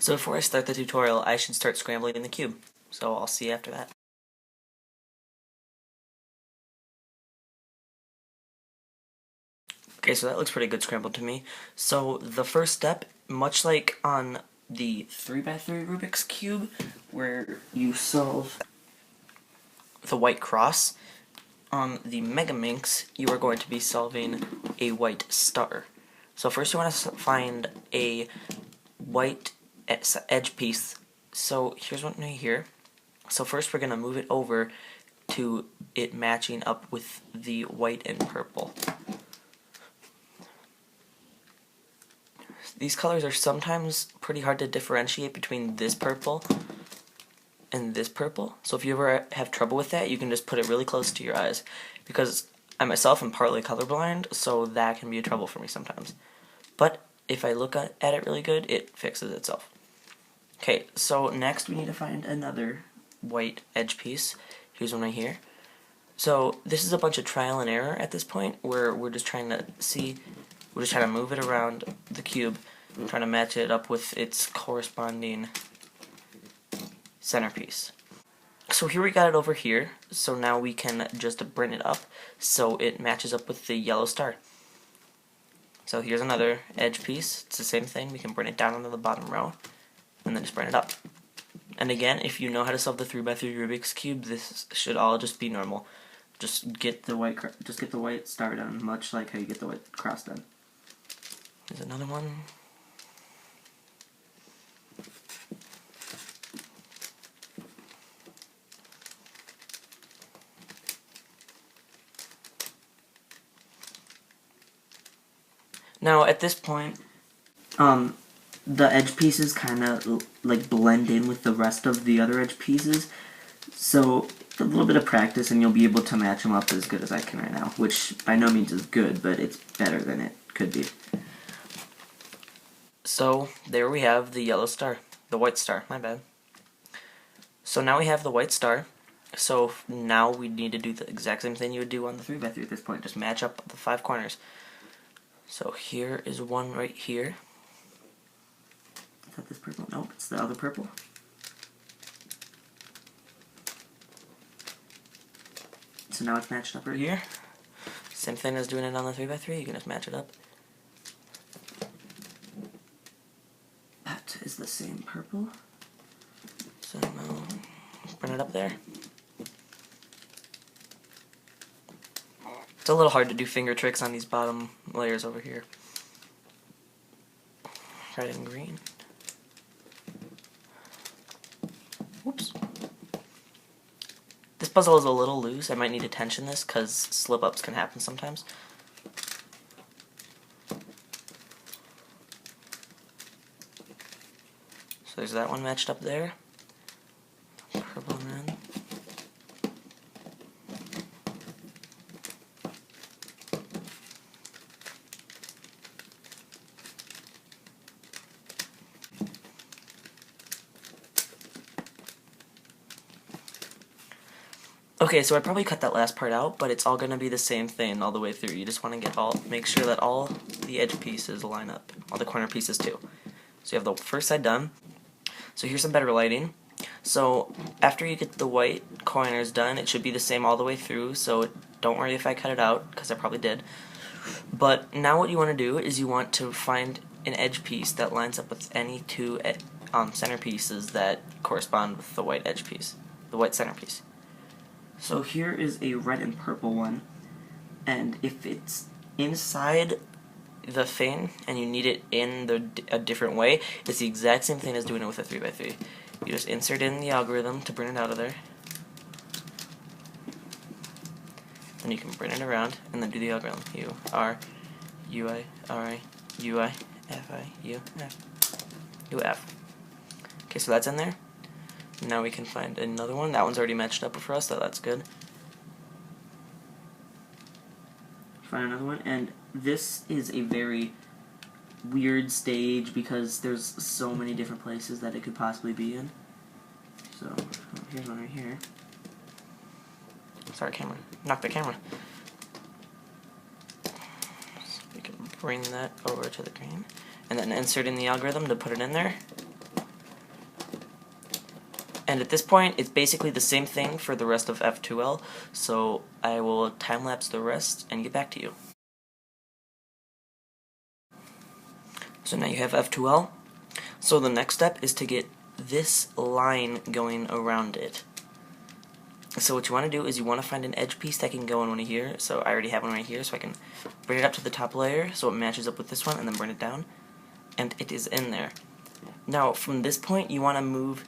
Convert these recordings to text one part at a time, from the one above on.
So before I start the tutorial, I should start scrambling in the cube. So I'll see you after that. Okay, so that looks pretty good scrambled to me. So the first step, much like on the 3x3 Rubik's Cube, where you solve the white cross, on the Megaminx, you are going to be solving a white star. So first you want to find a white edge piece. So here's one right here. So first we're going to move it over to it matching up with the white and purple. These colors are sometimes pretty hard to differentiate between this purple and this purple. So if you ever have trouble with that, you can just put it really close to your eyes. Because I myself am partly colorblind, so that can be a trouble for me sometimes. But if I look at it really good, it fixes itself. Okay, so next we need to find another white edge piece. Here's one right here. So this is a bunch of trial and error at this point, where we're just trying to see, we're just trying to move it around the cube, trying to match it up with its corresponding centerpiece. So here we got it over here, so now we can just bring it up so it matches up with the yellow star. So here's another edge piece. It's the same thing. We can bring it down onto the bottom row and then just bring it up. And again, if you know how to solve the 3x3 Rubik's Cube, this should all just be normal. Just get the white star done, much like how you get the white cross done. There's another one. Now at this point, the edge pieces kind of like blend in with the rest of the other edge pieces, so a little bit of practice and you'll be able to match them up as good as I can right now, which by no means is good, but it's better than it could be. So there we have the yellow star, the white star, my bad. So now we have the white star, so now we need to do the exact same thing you would do on the 3x3 at this point, just match up the 5 corners. So here is one right here. Is that this purple? Nope, it's the other purple. So now it's matched up right here. Same thing as doing it on the 3x3, you can just match it up. That is the same purple. So now, bring it up there. It's a little hard to do finger tricks on these bottom layers over here. Red and green. Whoops. This puzzle is a little loose. I might need to tension this because slip-ups can happen sometimes. So there's that one matched up there. Purple and red. Okay, so I probably cut that last part out, but it's all going to be the same thing all the way through. You just want to make sure that all the edge pieces line up, all the corner pieces too. So you have the first side done. So here's some better lighting. So after you get the white corners done, it should be the same all the way through, so don't worry if I cut it out, because I probably did. But now what you want to do is you want to find an edge piece that lines up with any two centerpieces that correspond with the white edge piece, the white centerpiece. So here is a red and purple one, and if it's inside the thing and you need it in a different way, it's the exact same thing as doing it with a 3x3. You just insert in the algorithm to bring it out of there, then you can bring it around and then do the algorithm. U, R, U, I, R, I, U, I, F, I, U, F, U, F. Okay, so that's in there. Now we can find another one. That one's already matched up for us, so that's good. Find another one, and this is a very weird stage because there's so many different places that it could possibly be in. So, here's one right here. Sorry, camera. Knock the camera. So we can bring that over to the green, and then insert in the algorithm to put it in there. And at this point, it's basically the same thing for the rest of F2L, so I will time-lapse the rest and get back to you. So now you have F2L. So the next step is to get this line going around it. So what you want to do is you want to find an edge piece that can go in one of here. So I already have one right here, so I can bring it up to the top layer so it matches up with this one, and then bring it down. And it is in there. Now from this point, you want to move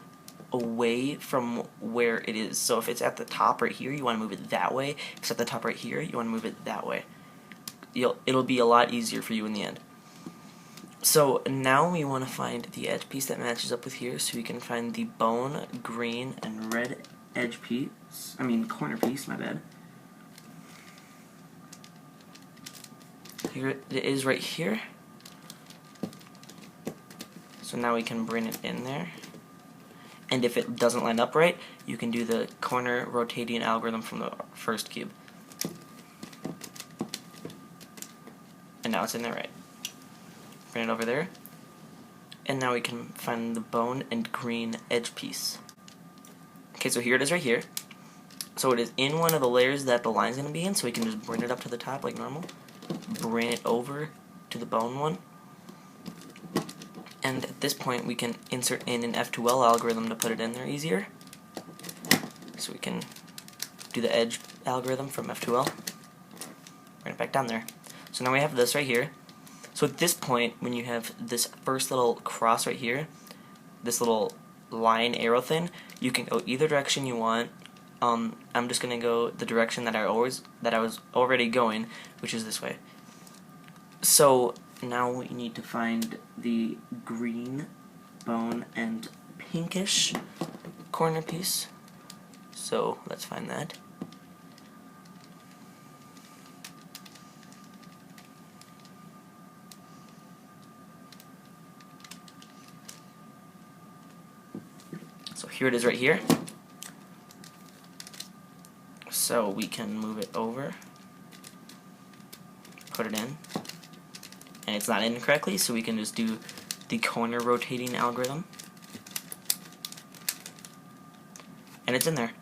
away from where it is. So if it's at the top right here, you want to move it that way. If it's at the top right here, you want to move it that way. It'll be a lot easier for you in the end. So now we want to find the edge piece that matches up with here, so we can find the bone, green, and red edge piece. Corner piece, my bad. Here it is right here. So now we can bring it in there. And if it doesn't line up right, you can do the corner rotating algorithm from the first cube. And now it's in there right. Bring it over there. And now we can find the bone and green edge piece. Okay, so here it is right here. So it is in one of the layers that the line's going to be in, so we can just bring it up to the top like normal. Bring it over to the bone one. And at this point, we can insert in an F2L algorithm to put it in there easier. So we can do the edge algorithm from F2L. Bring it back down there. So now we have this right here. So at this point, when you have this first little cross right here, this little line arrow thing, you can go either direction you want. I'm just gonna go the direction that I was already going, which is this way. So now we need to find the green, bone, and pinkish corner piece. So let's find that. So here it is right here. So we can move it over, put it in, and it's not in correctly, so we can just do the corner rotating algorithm, and it's in there.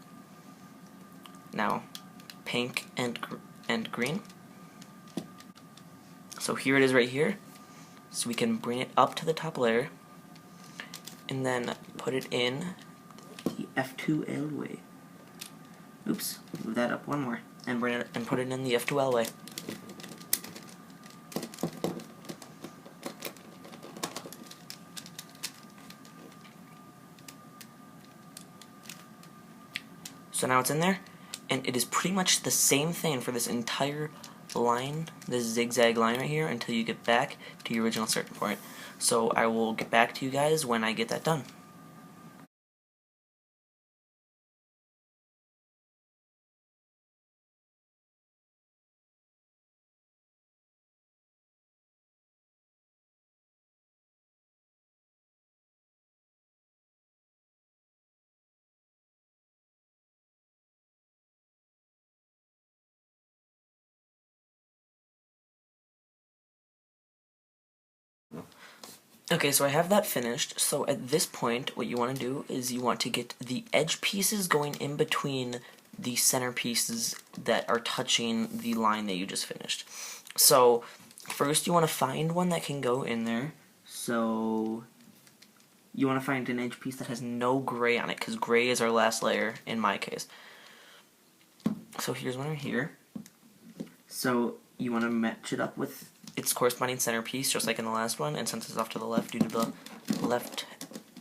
Now, pink and green. So here it is right here. So we can bring it up to the top layer, and then put it in the F2L way. Oops, move that up one more, and bring it and put it in the F2L way. So now it's in there, and it is pretty much the same thing for this entire line, this zigzag line right here, until you get back to your original starting point. So I will get back to you guys when I get that done. Okay, so I have that finished. So at this point, what you want to do is you want to get the edge pieces going in between the center pieces that are touching the line that you just finished. So first you want to find one that can go in there. So you want to find an edge piece that has no gray on it, because gray is our last layer in my case. So here's one right here. So you want to match it up with its corresponding centerpiece, just like in the last one, and since it's off to the left due to the left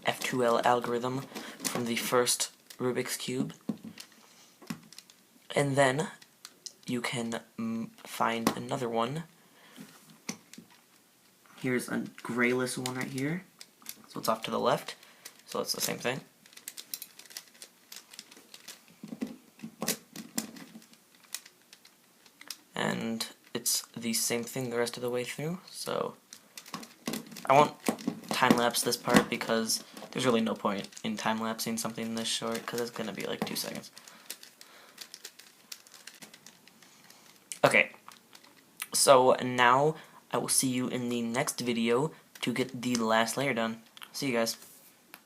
F2L algorithm from the first Rubik's Cube. And then you can find another one. Here's a grayless one right here, so it's off to the left, so it's the same thing. And it's the same thing the rest of the way through, so I won't time-lapse this part because there's really no point in time-lapsing something this short, because it's going to be like 2 seconds. Okay, so now I will see you in the next video to get the last layer done. See you guys.